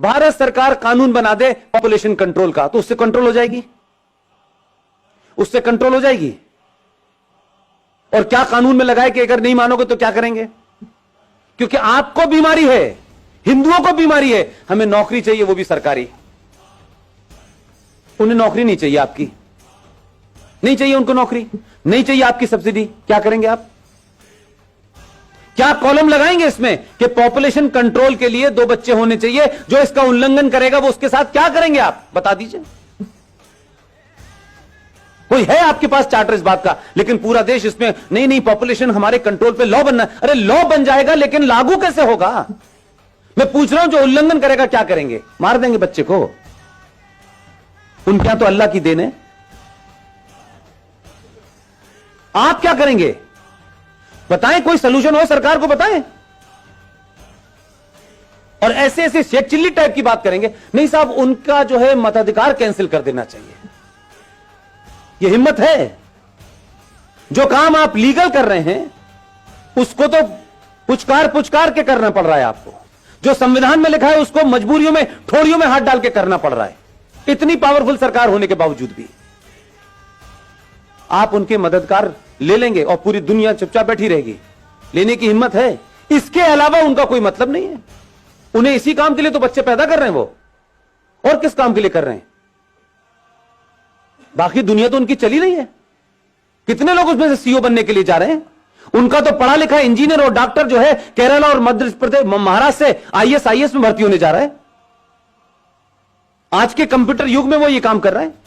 भारत सरकार कानून बना दे पॉपुलेशन कंट्रोल का, तो उससे कंट्रोल हो जाएगी, उससे कंट्रोल हो जाएगी। और क्या कानून में लगाए कि अगर नहीं मानोगे तो क्या करेंगे? क्योंकि आपको बीमारी है, हिंदुओं को बीमारी है, हमें नौकरी चाहिए, वो भी सरकारी। उन्हें नौकरी नहीं चाहिए, आपकी नहीं चाहिए, उनको नौकरी नहीं चाहिए, आपकी सब्सिडी। क्या करेंगे आप? क्या कॉलम लगाएंगे इसमें कि पॉपुलेशन कंट्रोल के लिए 2 बच्चे होने चाहिए, जो इसका उल्लंघन करेगा वो उसके साथ क्या करेंगे आप? बता दीजिए। कोई है आपके पास चार्टर इस बात का? लेकिन पूरा देश इसमें नहीं नहीं, पॉपुलेशन हमारे कंट्रोल पे लॉ बनना। अरे लॉ बन जाएगा, लेकिन लागू कैसे होगा? मैं पूछ रहा हूं, जो उल्लंघन करेगा क्या करेंगे? मार देंगे बच्चे को? उनके यहां तो अल्लाह की देन है। आप क्या करेंगे? बताएं, कोई सलूशन हो सरकार को बताएं। और ऐसे ऐसे शेख चिल्ली टाइप की बात करेंगे, नहीं साहब उनका जो है मताधिकार कैंसिल कर देना चाहिए। ये हिम्मत है? जो काम आप लीगल कर रहे हैं उसको तो पुचकार के करना पड़ रहा है आपको। जो संविधान में लिखा है उसको मजबूरियों में, ठोड़ियों में हाथ डाल के करना पड़ रहा है, इतनी पावरफुल सरकार होने के बावजूद भी। आप उनके मददगार ले लेंगे और पूरी दुनिया चुपचाप बैठी रहेगी। लेने की हिम्मत है? इसके अलावा उनका कोई मतलब नहीं है। उन्हें इसी काम के लिए तो बच्चे पैदा कर रहे हैं वो, और किस काम के लिए कर रहे हैं? बाकी दुनिया तो उनकी चली रही है। कितने लोग उसमें से सीईओ बनने के लिए जा रहे हैं? उनका तो पढ़ा लिखा इंजीनियर और डॉक्टर जो है केरला और मध्य प्रदेश, महाराष्ट्र से आईएएस में भर्ती होने जा रहा है। आज के कंप्यूटर युग में वो ये काम कर रहा है।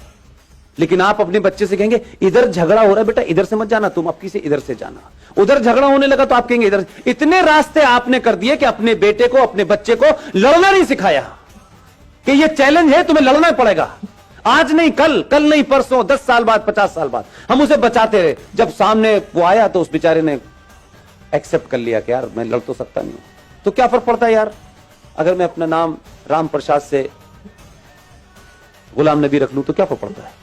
लेकिन आप अपने बच्चे से कहेंगे इधर झगड़ा हो रहा है बेटा, इधर से मत जाना, तुम अपनी से इधर से जाना। उधर झगड़ा होने लगा तो आप कहेंगे इधर। इतने रास्ते आपने कर दिए कि अपने बेटे को, अपने बच्चे को लड़ना नहीं सिखाया कि ये चैलेंज है, तुम्हें लड़ना पड़ेगा। आज नहीं कल, कल नहीं परसों, 10 साल बाद, 50 साल बाद हम उसे बचाते रहे। जब सामने वो आया तो उस बेचारे ने एक्सेप्ट कर लिया कि यार मैं लड़ तो सकता नहीं। तो क्या फर्क पड़ता है यार, अगर मैं अपना नाम राम प्रसाद से गुलाम नबी रख लूं तो क्या फर्क पड़ता है?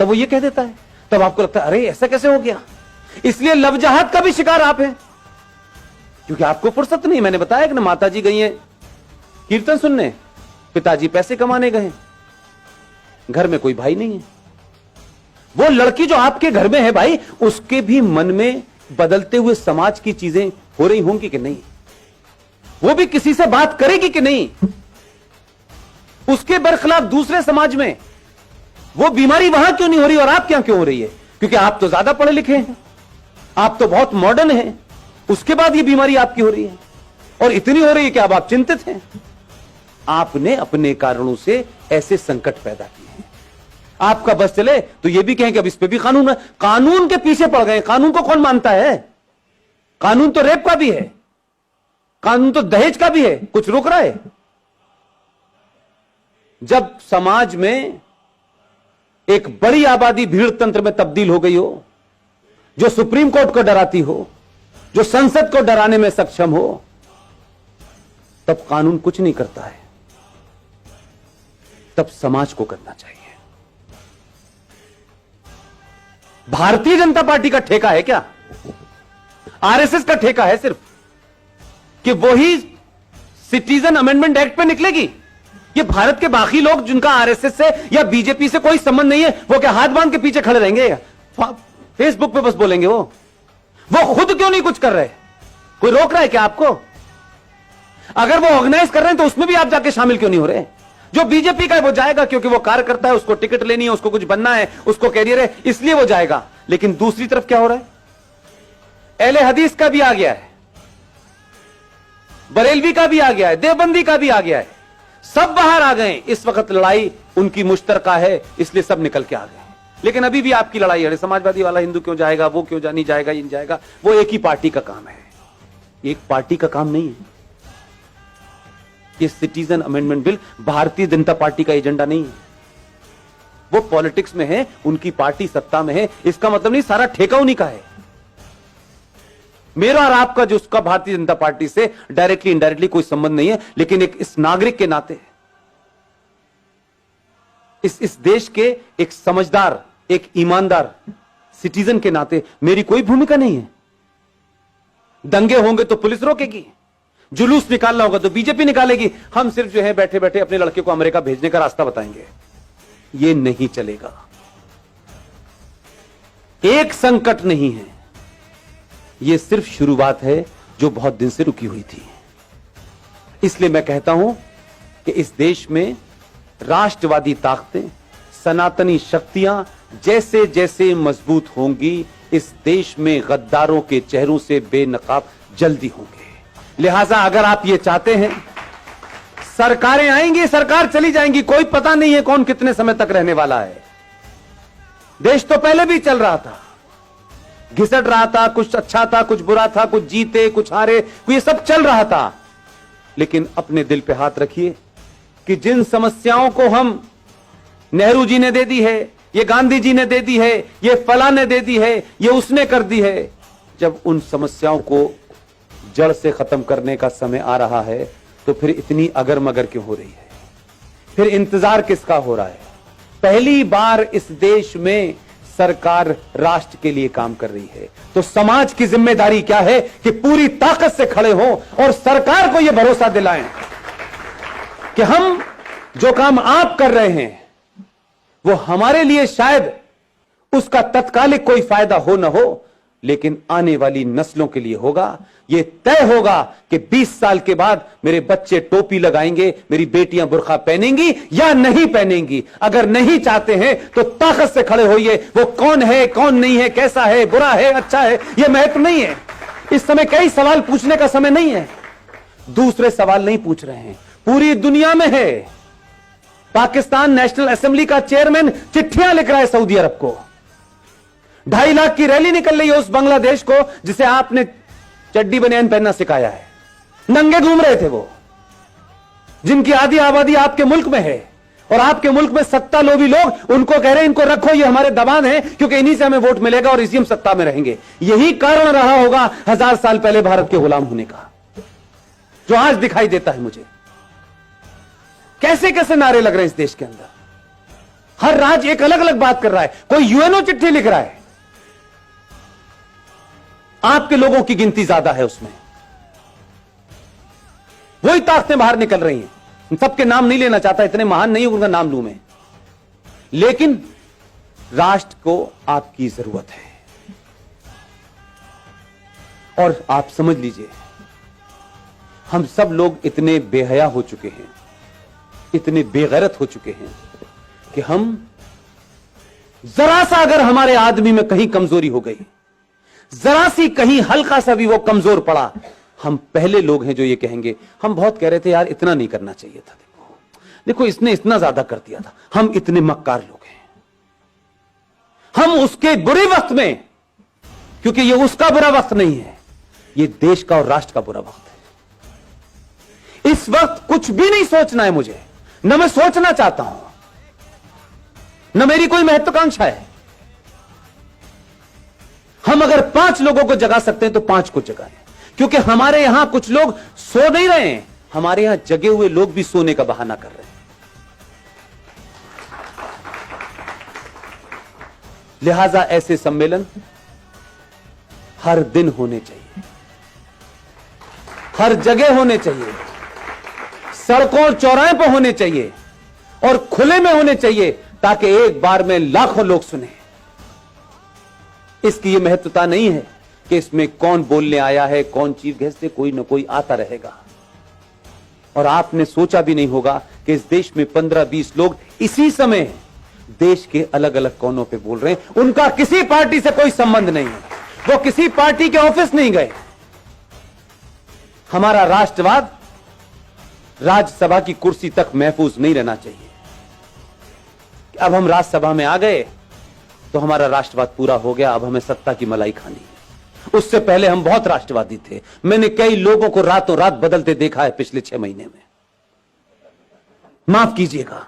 तब वो ये कह देता है, तब आपको लगता है अरे ऐसा कैसे हो गया। इसलिए लवजहत का भी शिकार आप हैं, क्योंकि आपको फुर्सत नहीं। मैंने बताया कि ना, माताजी गई हैं कीर्तन सुनने, पिताजी पैसे कमाने गए, घर में कोई भाई नहीं है। वो लड़की जो आपके घर में है भाई, उसके भी मन में बदलते हुए समाज की चीजें हो रही होंगी कि नहीं? वो भी किसी से बात करेगी कि नहीं? उसके बरखिलाफ दूसरे समाज में वो बीमारी वहां क्यों नहीं हो रही और आप क्या क्यों हो रही है? क्योंकि आप तो ज्यादा पढ़े लिखे हैं, आप तो बहुत मॉडर्न हैं, उसके बाद ये बीमारी आपकी हो रही है, और इतनी हो रही है कि अब आप चिंतित हैं। आपने अपने कारणों से ऐसे संकट पैदा किए हैं। आपका बस चले तो ये भी कहें कि अब इस पे भी कानून है। कानून के पीछे पड़ गए। कानून को कौन मानता है? कानून तो रेप का भी है, कानून तो दहेज का भी है, कुछ रोक रहा है? जब समाज में एक बड़ी आबादी भीड़ तंत्र में तब्दील हो गई हो, जो सुप्रीम कोर्ट को डराती हो, जो संसद को डराने में सक्षम हो, तब कानून कुछ नहीं करता है, तब समाज को करना चाहिए। भारतीय जनता पार्टी का ठेका है क्या? आरएसएस का ठेका है सिर्फ कि वही सिटीजन अमेंडमेंट एक्ट पे निकलेगी? ये भारत के बाकी लोग जिनका आरएसएस से या बीजेपी से कोई संबंध नहीं है, वो क्या हाथ बांध के पीछे खड़े रहेंगे? फेसबुक पे बस बोलेंगे वो खुद क्यों नहीं कुछ कर रहे? कोई रोक रहा है क्या आपको? अगर वो ऑर्गेनाइज कर रहे हैं तो उसमें भी आप जाके शामिल क्यों नहीं हो रहे? जो बीजेपी का है वो जाएगा क्योंकि वो कार्यकर्ता है, उसको टिकट लेनी है, उसको कुछ बनना है, उसको कैरियर है, इसलिए वो जाएगा। लेकिन दूसरी तरफ क्या हो रहा है? अहले हदीस का भी आ गया है, बरेलवी का भी आ गया है, देवबंदी का भी आ गया है, सब बाहर आ गए। इस वक्त लड़ाई उनकी मुश्तरका है, इसलिए सब निकल के आ गए। लेकिन अभी भी आपकी लड़ाई है, समाजवादी वाला हिंदू क्यों जाएगा, वो क्यों नहीं जाएगा, इन जाएगा। वो एक ही पार्टी का काम है, एक पार्टी का काम नहीं है। ये citizen amendment bill Bharatiya Janata party का एजेंडा नहीं है। वो पॉलिटिक्स में है, उनकी पार्टी सत्ता में है, इसका मतलब नहीं सारा ठेका उन्हीं का है। मेरा और आपका जो उसका भारतीय जनता पार्टी से डायरेक्टली इनडायरेक्टली कोई संबंध नहीं है, लेकिन एक इस नागरिक के नाते, इस देश के एक समझदार, एक ईमानदार सिटीजन के नाते मेरी कोई भूमिका नहीं है। दंगे होंगे तो पुलिस रोकेगी, जुलूस निकालना होगा तो बीजेपी निकालेगी, हम सिर्फ जो है बैठे बैठे अपने लड़के को अमेरिका भेजने का रास्ता बताएंगे। ये नहीं चलेगा। एक संकट नहीं है, ये सिर्फ शुरुआत है जो बहुत दिन से रुकी हुई थी। इसलिए मैं कहता हूं कि इस देश में राष्ट्रवादी ताकतें, सनातनी शक्तियां जैसे जैसे मजबूत होंगी, इस देश में गद्दारों के चेहरों से बेनकाब जल्दी होंगे। लिहाजा अगर आप ये चाहते हैं, सरकारें आएंगी, सरकार चली जाएंगी, कोई पता नहीं है कौन कितने समय तक रहने वाला है। देश तो पहले भी चल रहा था, घिसट रहा था, कुछ अच्छा था, कुछ बुरा था, कुछ जीते, कुछ हारे, ये सब चल रहा था। लेकिन अपने दिल पे हाथ रखिए कि जिन समस्याओं को हम नेहरू जी ने दे दी है, ये गांधी जी ने दे दी है, ये फला ने दे दी है, ये उसने कर दी है, जब उन समस्याओं को जड़ से खत्म करने का समय आ रहा है तो फिर इतनी अगर मगर क्यों हो रही है? फिर इंतजार किसका हो रहा है? पहली बार इस देश में सरकार राष्ट्र के लिए काम कर रही है, तो समाज की जिम्मेदारी क्या है कि पूरी ताकत से खड़े हों और सरकार को यह भरोसा दिलाएं कि हम जो काम आप कर रहे हैं वो हमारे लिए शायद उसका तत्कालिक कोई फायदा हो ना हो, लेकिन आने वाली नस्लों के लिए होगा। यह तय होगा कि 20 साल के बाद मेरे बच्चे टोपी लगाएंगे, मेरी बेटियां बुर्का पहनेंगी या नहीं पहनेंगी। अगर नहीं चाहते हैं तो ताकत से खड़े होइए। वो कौन है, कौन नहीं है, कैसा है, बुरा है, अच्छा है, यह महत्व नहीं है। इस समय कई सवाल पूछने का समय नहीं है। दूसरे सवाल नहीं पूछ रहे हैं, पूरी दुनिया में है। पाकिस्तान नेशनल असेंबली का चेयरमैन चिट्ठियां लिख रहा है सऊदी अरब को। 2.5 लाख की रैली निकल रही है उस बांग्लादेश को जिसे आपने चड्डी बनियान पहनना सिखाया है। नंगे घूम रहे थे वो, जिनकी आधी आबादी आपके मुल्क में है, और आपके मुल्क में सत्ता लोभी लोग उनको कह रहे हैं इनको रखो, ये हमारे दबान है, क्योंकि इन्हीं से हमें वोट मिलेगा और इसी हम सत्ता में रहेंगे। यही कारण रहा होगा 1000 साल पहले भारत के गुलाम होने का, जो आज दिखाई देता है मुझे। कैसे कैसे नारे लग रहे हैं इस देश के अंदर। हर राज्य एक अलग अलग बात कर रहा है। कोई यूएनओ चिट्ठी लिख रहा है, आपके लोगों की गिनती ज्यादा है उसमें। वही ताकतें बाहर निकल रही हैं। सबके नाम नहीं लेना चाहता, इतने महान नहीं उनका नाम लूं मैं, लेकिन राष्ट्र को आपकी जरूरत है। और आप समझ लीजिए, हम सब लोग इतने बेहया हो चुके हैं, इतने बेगैरत हो चुके हैं कि हम जरा सा अगर हमारे आदमी में कहीं कमजोरी हो गई, जरा सी कहीं हल्का सा भी वो कमजोर पड़ा, हम पहले लोग हैं जो ये कहेंगे। हम बहुत कह रहे थे यार इतना नहीं करना चाहिए था, देखो इसने इतना ज्यादा कर दिया था, हम इतने मक्कार लोग हैं। हम उसके बुरे वक्त में, क्योंकि ये उसका बुरा वक्त नहीं है, ये देश का और राष्ट्र का बुरा वक्त है। इस वक्त कुछ भी नहीं सोचना है मुझे, न मैं सोचना चाहता हूं, न मेरी कोई महत्वाकांक्षा है। हम अगर 5 लोगों को जगा सकते हैं तो 5 को जगाएं, क्योंकि हमारे यहां कुछ लोग सो नहीं रहे हैं, हमारे यहां जगे हुए लोग भी सोने का बहाना कर रहे हैं। लिहाजा ऐसे सम्मेलन हर दिन होने चाहिए, हर जगह होने चाहिए, सड़कों और चौराहे पर होने चाहिए और खुले में होने चाहिए, ताकि एक बार में लाखों लोग सुने। इसकी यह महत्वता नहीं है कि इसमें कौन बोलने आया है, कौन चीफ गेस्ट है, कोई ना कोई आता रहेगा। और आपने सोचा भी नहीं होगा कि इस देश में 15-20 लोग इसी समय देश के अलग अलग कोनों पे बोल रहे हैं। उनका किसी पार्टी से कोई संबंध नहीं है, वो किसी पार्टी के ऑफिस नहीं गए। हमारा राष्ट्रवाद राज्यसभा की कुर्सी तक महफूज नहीं रहना चाहिए। अब हम राज्यसभा में आ गए तो हमारा राष्ट्रवाद पूरा हो गया, अब हमें सत्ता की मलाई खानी है। उससे पहले हम बहुत राष्ट्रवादी थे। मैंने कई लोगों को रातों रात बदलते देखा है पिछले 6 महीने में, माफ कीजिएगा।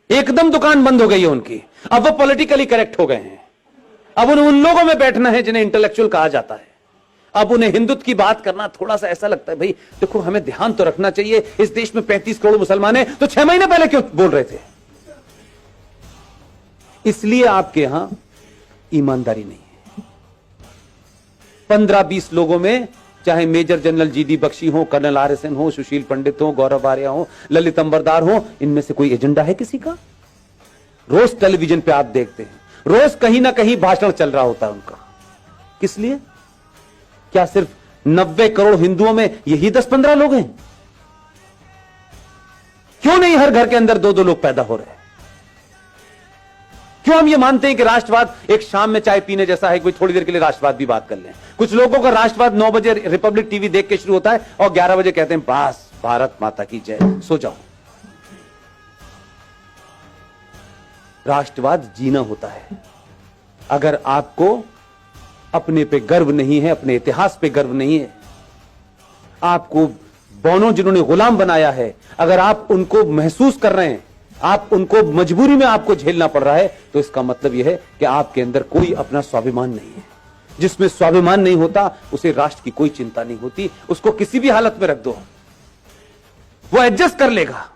एकदम दुकान बंद हो गई है उनकी, अब वो पॉलिटिकली करेक्ट हो गए हैं। अब उन्हें उन लोगों में बैठना है जिन्हें इंटेलेक्चुअल कहा जाता है। अब उन्हें हिंदुत्व की बात करना थोड़ा सा ऐसा लगता है, भाई देखो हमें ध्यान तो रखना चाहिए, इस देश में 35 करोड़ मुसलमान हैं, तो 6 महीने पहले क्यों बोल रहे थे? इसलिए आपके यहां ईमानदारी नहीं है। 15-20 लोगों में चाहे मेजर जनरल जीडी बख्शी हो, कर्नल RSN हो, सुशील पंडित हो, गौरव आर्या हो, ललित अंबरदार हो, इनमें से कोई एजेंडा है किसी का? रोज टेलीविजन पे आप देखते हैं, रोज कहीं ना कहीं भाषण चल रहा होता है उनका। किस लिए? क्या सिर्फ 90 करोड़ हिंदुओं में यही 10-15 लोग हैं? क्यों नहीं हर घर के अंदर 2-2 लोग पैदा हो रहे हैं? क्यों हम ये मानते हैं कि राष्ट्रवाद एक शाम में चाय पीने जैसा है, कोई थोड़ी देर के लिए राष्ट्रवाद भी बात कर लें? कुछ लोगों का राष्ट्रवाद 9 बजे रिपब्लिक टीवी देख के शुरू होता है और 11 बजे कहते हैं बस भारत माता की जय, सो जाओ। राष्ट्रवाद जीना होता है। अगर आपको अपने पे गर्व नहीं है, अपने इतिहास पे गर्व नहीं है, आपको बौनों जिन्होंने गुलाम बनाया है, अगर आप उनको महसूस कर रहे हैं, आप उनको मजबूरी में आपको झेलना पड़ रहा है, तो इसका मतलब यह है कि आपके अंदर कोई अपना स्वाभिमान नहीं है। जिसमें स्वाभिमान नहीं होता उसे राष्ट्र की कोई चिंता नहीं होती, उसको किसी भी हालत में रख दो, वो एडजस्ट कर लेगा,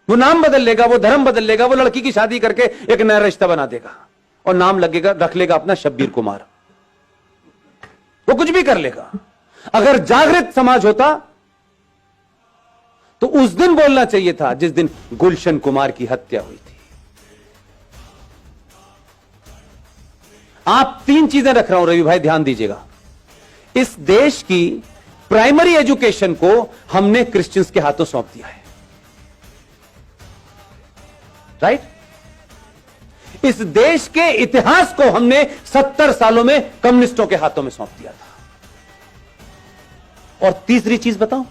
वो नाम बदल लेगा, वो धर्म बदल लेगा, वो लड़की की शादी करके एक नया रिश्ता बना देगा और नाम लगेगा, रख लेगा अपना शब्बीर कुमार, वो कुछ भी कर लेगा। अगर जागृत समाज होता तो उस दिन बोलना चाहिए था जिस दिन गुलशन कुमार की हत्या हुई थी। आप 3 चीजें रख रहा हूं रवि भाई, ध्यान दीजिएगा। इस देश की प्राइमरी एजुकेशन को हमने क्रिश्चियंस के हाथों सौंप दिया है, राइट? इस देश के इतिहास को हमने 70 सालों में कम्युनिस्टों के हाथों में सौंप दिया था। और तीसरी चीज बताऊं,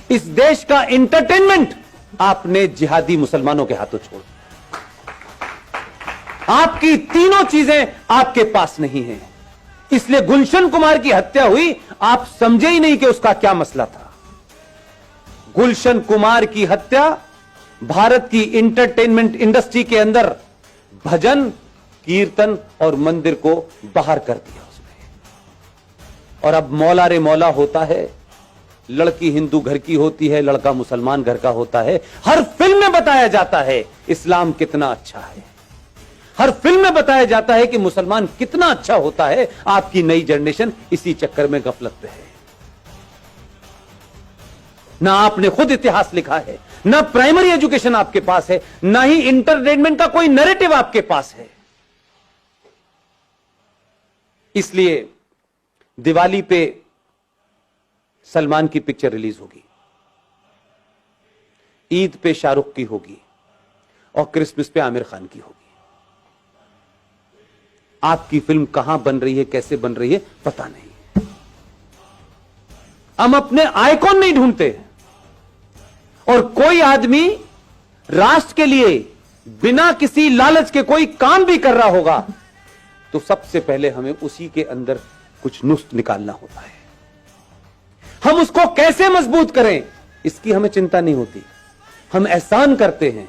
इस देश का एंटरटेनमेंट आपने जिहादी मुसलमानों के हाथों छोड़ दिया। आपकी तीनों चीजें आपके पास नहीं है, इसलिए गुलशन कुमार की हत्या हुई, आप समझे ही नहीं कि उसका क्या मसला था। गुलशन कुमार की हत्या भारत की एंटरटेनमेंट इंडस्ट्री के अंदर भजन, कीर्तन और मंदिर को बाहर कर दिया उसने। और अब मौला रे मौला होता है, लड़की हिंदू घर की होती है, लड़का मुसलमान घर का होता है। हर फिल्म में बताया जाता है इस्लाम कितना अच्छा है, हर फिल्म में बताया जाता है कि मुसलमान कितना अच्छा होता है। आपकी नई जनरेशन इसी चक्कर में गफलत पे है। ना आपने खुद इतिहास लिखा है, ना प्राइमरी एजुकेशन आपके पास है, ना ही इंटरटेनमेंट का कोई नैरेटिव आपके पास है। इसलिए दिवाली पे सलमान की पिक्चर रिलीज होगी, ईद पे शाहरुख की होगी और क्रिसमस पे आमिर खान की होगी। आपकी फिल्म कहां बन रही है, कैसे बन रही है, पता नहीं। हम अपने आइकॉन नहीं ढूंढते, और कोई आदमी राष्ट्र के लिए बिना किसी लालच के कोई काम भी कर रहा होगा तो सबसे पहले हमें उसी के अंदर कुछ नुस्ख निकालना होता है। हम उसको कैसे मजबूत करें इसकी हमें चिंता नहीं होती, हम एहसान करते हैं